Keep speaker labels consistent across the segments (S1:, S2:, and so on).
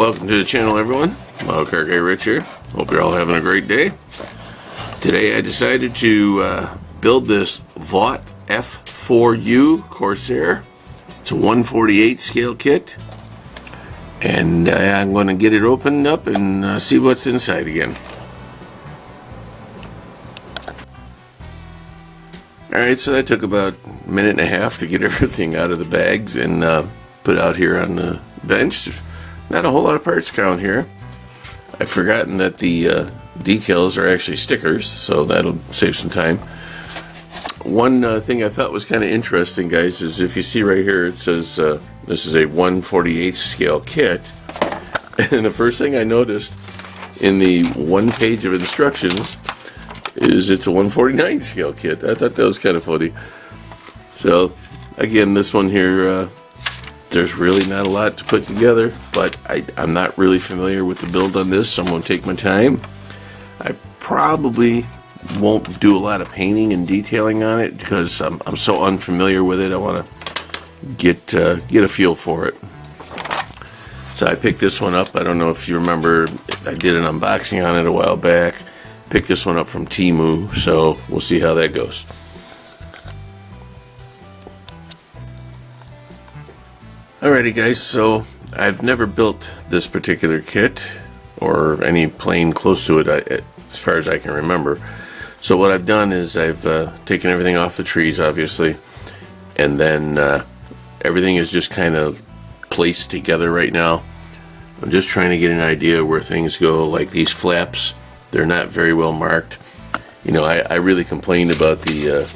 S1: Welcome to the channel, everyone. Model Car Guy Rich here. Hope you're all having a great day. Today I decided to build this Vought F4U Corsair. It's a 1/48 scale kit, and I'm going to get it opened up and see what's inside again. Alright, so that took about a minute and a half to get everything out of the bags and put out here on the bench. Not a whole lot of parts count here. I've forgotten that the decals are actually stickers, so that'll save some time. One thing I thought was kind of interesting, guys, is if you see right here, it says this is a 1/48 scale kit. And the first thing I noticed in the one page of instructions is it's a 1/49 scale kit. I thought that was kind of funny. So, again, this one here, there's really not a lot to put together, but I'm not really familiar with the build on this, so I'm going to take my time. I probably won't do a lot of painting and detailing on it because I'm so unfamiliar with it. I want to get a feel for it. So I picked this one up. I don't know if you remember, I did an unboxing on it a while back. Picked this one up from Temu, so we'll see how that goes. Alrighty, guys, so I've never built this particular kit or any plane close to it as far as I can remember. So what I've done is I've taken everything off the trees, obviously, and then everything is just kind of placed together right now. I'm just trying to get an idea where things go, like these flaps. They're not very well marked. You know, I really complained about the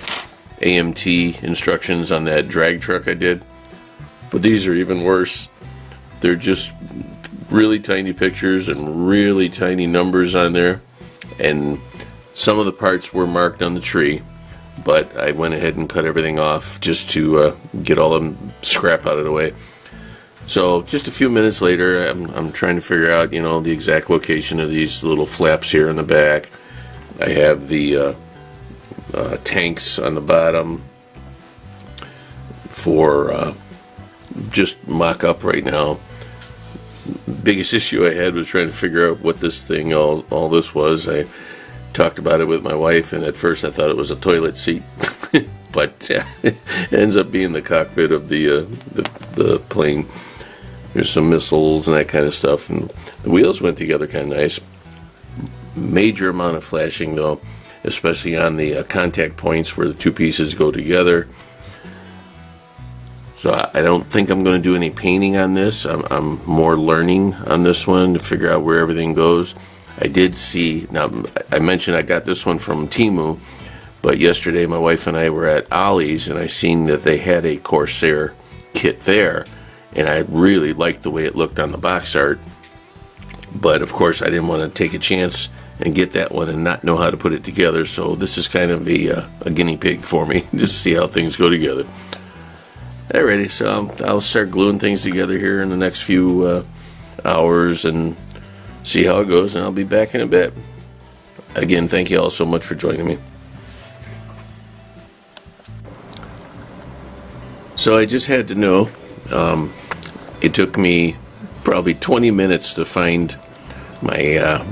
S1: AMT instructions on that drag truck I did. But these are even worse. They're just really tiny pictures and really tiny numbers on there. And some of the parts were marked on the tree, but I went ahead and cut everything off just to get all the scrap out of the way. So just a few minutes later, I'm trying to figure out, you know, the exact location of these little flaps here in the back. I have the tanks on the bottom for just mock up right now. Biggest issue I had was trying to figure out what this thing, all this was. I talked about it with my wife, and at first I thought it was a toilet seat, but it ends up being the cockpit of the plane. There's some missiles and that kind of stuff, and the wheels went together kind of nice. Major amount of flashing though, especially on the contact points where the two pieces go together. So I don't think I'm going to do any painting on this. I'm more learning on this one to figure out where everything goes. I did see, now I mentioned I got this one from Temu, but yesterday my wife and I were at Ollie's and I seen that they had a Corsair kit there, and I really liked the way it looked on the box art. But of course I didn't want to take a chance and get that one and not know how to put it together, so this is kind of a guinea pig for me, just to see how things go together. Alrighty, so I'll start gluing things together here in the next few hours and see how it goes, and I'll be back in a bit. Again, thank you all so much for joining me. So I just had to know, it took me probably 20 minutes to find my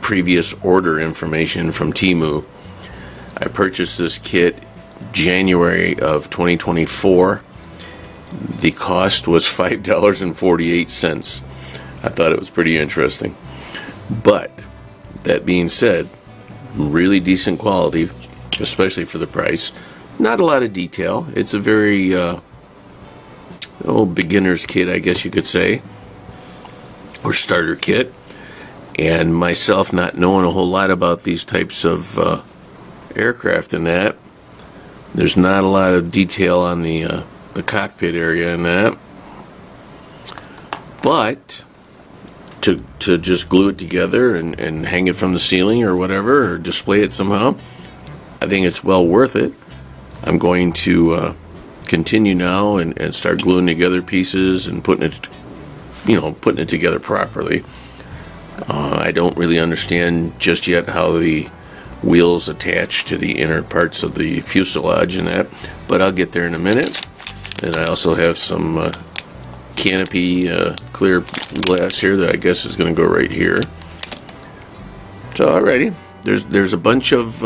S1: previous order information from Temu. I purchased this kit January of 2024. The cost was $5.48. I thought it was pretty interesting. But that being said, really decent quality, especially for the price. Not a lot of detail. It's a very beginner's kit, I guess you could say, or starter kit. And myself not knowing a whole lot about these types of aircraft and that, there's not a lot of detail on the cockpit area and that. But to just glue it together and hang it from the ceiling or whatever, or display it somehow, I think it's well worth it. I'm going to continue now and start gluing together pieces and putting it together properly. I don't really understand just yet how the wheels attach to the inner parts of the fuselage and that, but I'll get there in a minute. And I also have some canopy clear glass here that I guess is going to go right here. So alrighty, there's a bunch of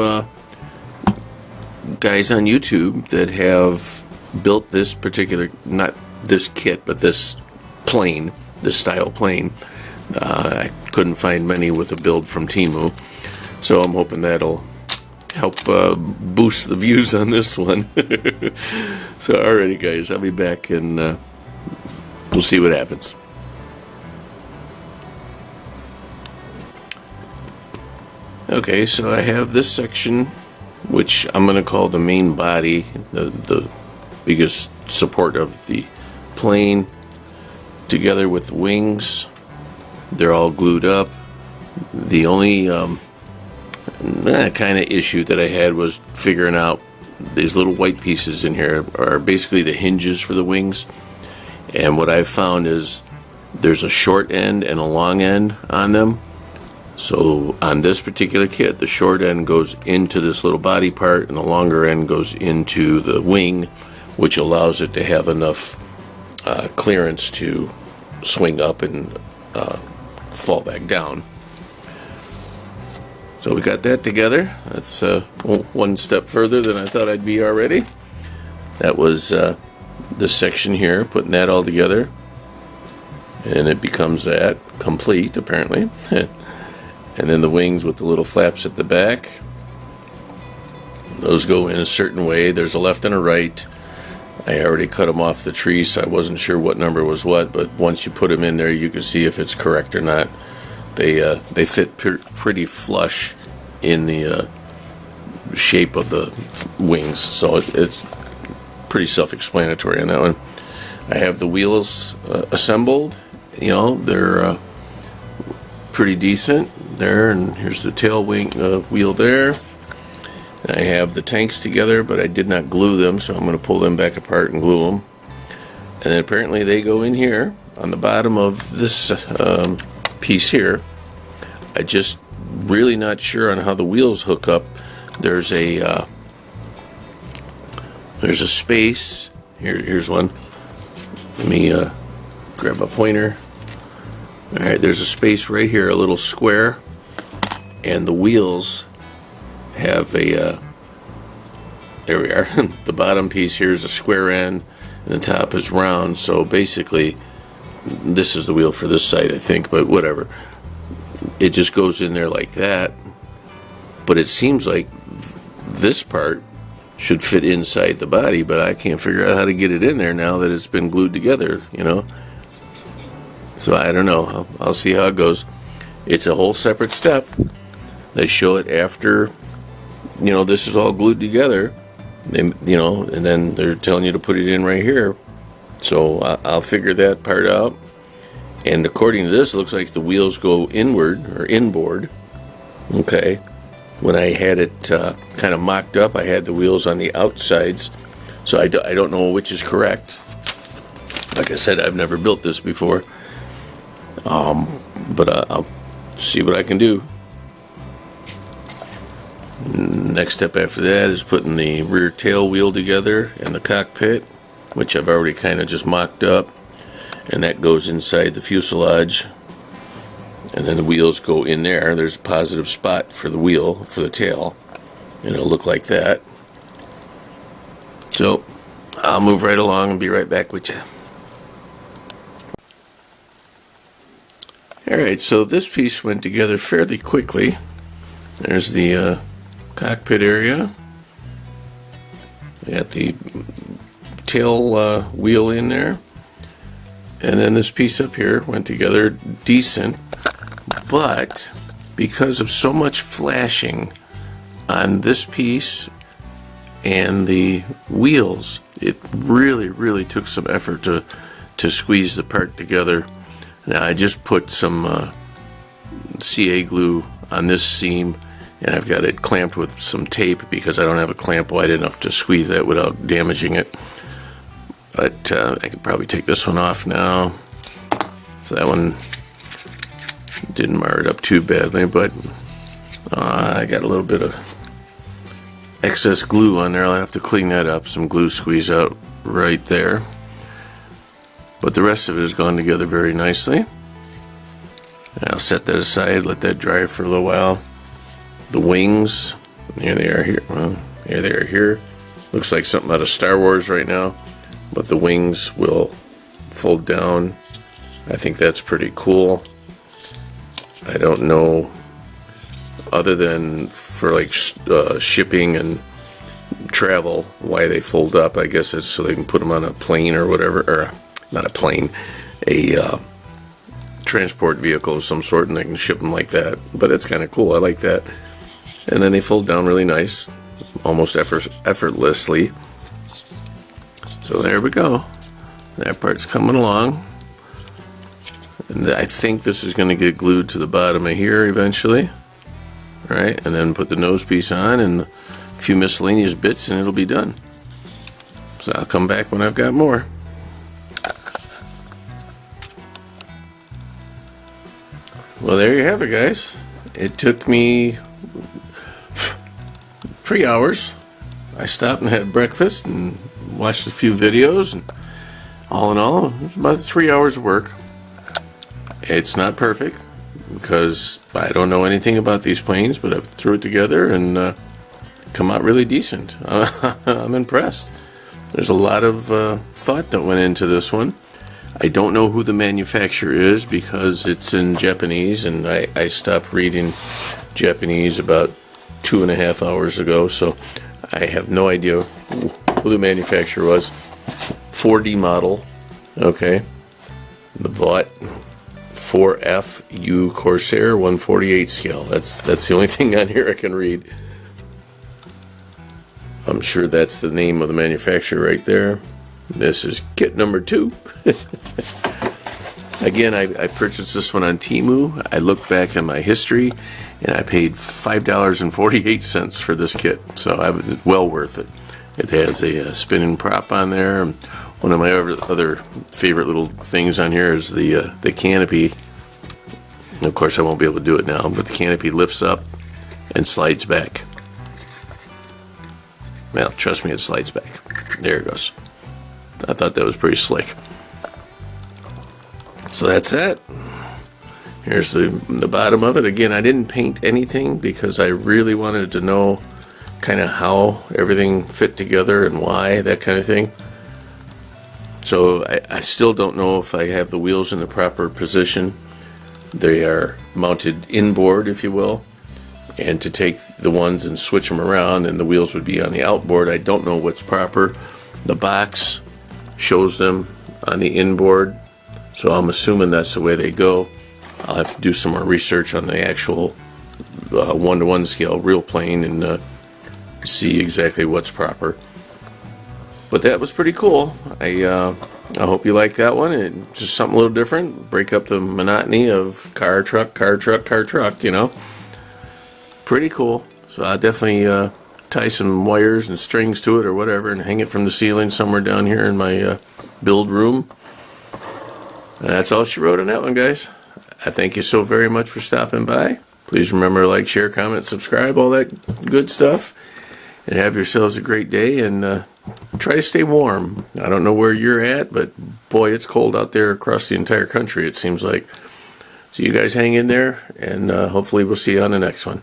S1: guys on YouTube that have built this particular, not this kit, but this plane, this style plane. I couldn't find many with a build from Temu, so I'm hoping that'll help boost the views on this one. So alrighty guys, I'll be back and we'll see what happens. Okay, so I have this section, which I'm going to call the main body, the biggest support of the plane, together with the wings. They're all glued up. The only kind of issue that I had was figuring out these little white pieces in here are basically the hinges for the wings. And what I've found is there's a short end and a long end on them. So on this particular kit, the short end goes into this little body part and the longer end goes into the wing, which allows it to have enough clearance to swing up and fall back down. So we got that together. That's one step further than I thought I'd be already. That was this section here, putting that all together. And it becomes that complete, apparently. And then the wings with the little flaps at the back. Those go in a certain way. There's a left and a right. I already cut them off the tree, so I wasn't sure what number was what, but once you put them in there, you can see if it's correct or not. They fit pretty flush in the shape of the wings, so it's pretty self-explanatory on that one. I have the wheels assembled. You know, they're pretty decent there, and here's the tail wing wheel there. I have the tanks together, but I did not glue them, so I'm going to pull them back apart and glue them. And then apparently they go in here on the bottom of this piece here. I just really not sure on how the wheels hook up. There's a space here. Here's one. Let me grab a pointer. All right, there's a space right here, a little square, and the wheels have a there we are. The bottom piece here is a square end and the top is round, so basically this is the wheel for this side, I think, but whatever. It just goes in there like that, but it seems like this part should fit inside the body, but I can't figure out how to get it in there now that it's been glued together, you know. So I don't know. I'll see how it goes. It's a whole separate step. They show it after, you know, this is all glued together. They, you know, and then they're telling you to put it in right here. So I'll figure that part out. And according to this, it looks like the wheels go inward or inboard. Okay. When I had it kind of mocked up, I had the wheels on the outsides. So I don't know which is correct. Like I said, I've never built this before. But I'll see what I can do. Next step after that is putting the rear tail wheel together and the cockpit, which I've already kind of just mocked up, and that goes inside the fuselage, and then the wheels go in there. There's a positive spot for the wheel for the tail, and it'll look like that. So I'll move right along and be right back with you. Alright, so this piece went together fairly quickly. There's the cockpit area. We got the tail wheel in there. And then this piece up here went together decent. But because of so much flashing on this piece and the wheels, it really took some effort to squeeze the part together. Now I just put some CA glue on this seam, and I've got it clamped with some tape because I don't have a clamp wide enough to squeeze that without damaging it. But I could probably take this one off now. So that one didn't mar it up too badly, but I got a little bit of excess glue on there. I'll have to clean that up. Some glue squeeze out right there. but the rest of it has gone together very nicely. And I'll set that aside, let that dry for a little while. The wings, here they are here. Well, here they are here. Looks like something out of Star Wars right now, but the wings will fold down. I think that's pretty cool. I don't know, other than for like shipping and travel, why they fold up. I guess it's so they can put them on a plane or whatever, or not a plane, a transport vehicle of some sort, and they can ship them like that. But it's kind of cool. I like that. And then they fold down really nice, almost effortlessly. So there we go. That part's coming along. And I think this is going to get glued to the bottom of here eventually. Right? And then put the nose piece on and a few miscellaneous bits and it'll be done. So I'll come back when I've got more. Well, there you have it, guys. It took me 3 hours. I stopped and had breakfast and watched a few videos, and all in all, it's about 3 hours of work. It's not perfect because I don't know anything about these planes, but I threw it together and come out really decent. I'm impressed. There's a lot of thought that went into this one. I don't know who the manufacturer is because it's in Japanese, and I stopped reading Japanese about 2.5 hours ago, so I have no idea who the manufacturer was. 4D model, okay. The Vought 4FU Corsair 148 scale. That's the only thing on here I can read. I'm sure that's the name of the manufacturer right there. This is kit number 2. Again, I purchased this one on Temu. I looked back in my history, and I paid $5.48 for this kit. So it's well worth it. It has a spinning prop on there. One of my other favorite little things on here is the canopy. Of course, I won't be able to do it now, but the canopy lifts up and slides back. Well, trust me, it slides back. There it goes. I thought that was pretty slick. So that's that. Here's the bottom of it. Again, I didn't paint anything because I really wanted to know kind of how everything fit together and why, that kind of thing. So I still don't know if I have the wheels in the proper position. They are mounted inboard, if you will. And to take the ones and switch them around and the wheels would be on the outboard, I don't know what's proper. The box shows them on the inboard, so I'm assuming that's the way they go. I'll have to do some more research on the actual 1-to-1 scale real plane and see exactly what's proper. But that was pretty cool. I hope you like that one. It's just something a little different. Break up the monotony of car, truck, car, truck, car, truck, you know. Pretty cool. So I'll definitely tie some wires and strings to it or whatever and hang it from the ceiling somewhere down here in my build room. And that's all she wrote on that one, guys. I thank you so very much for stopping by. Please remember to like, share, comment, subscribe, all that good stuff. And have yourselves a great day and try to stay warm. I don't know where you're at, but boy, it's cold out there across the entire country, it seems like. So you guys hang in there, and hopefully we'll see you on the next one.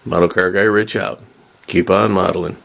S1: Model Car Guy Rich out. Keep on modeling.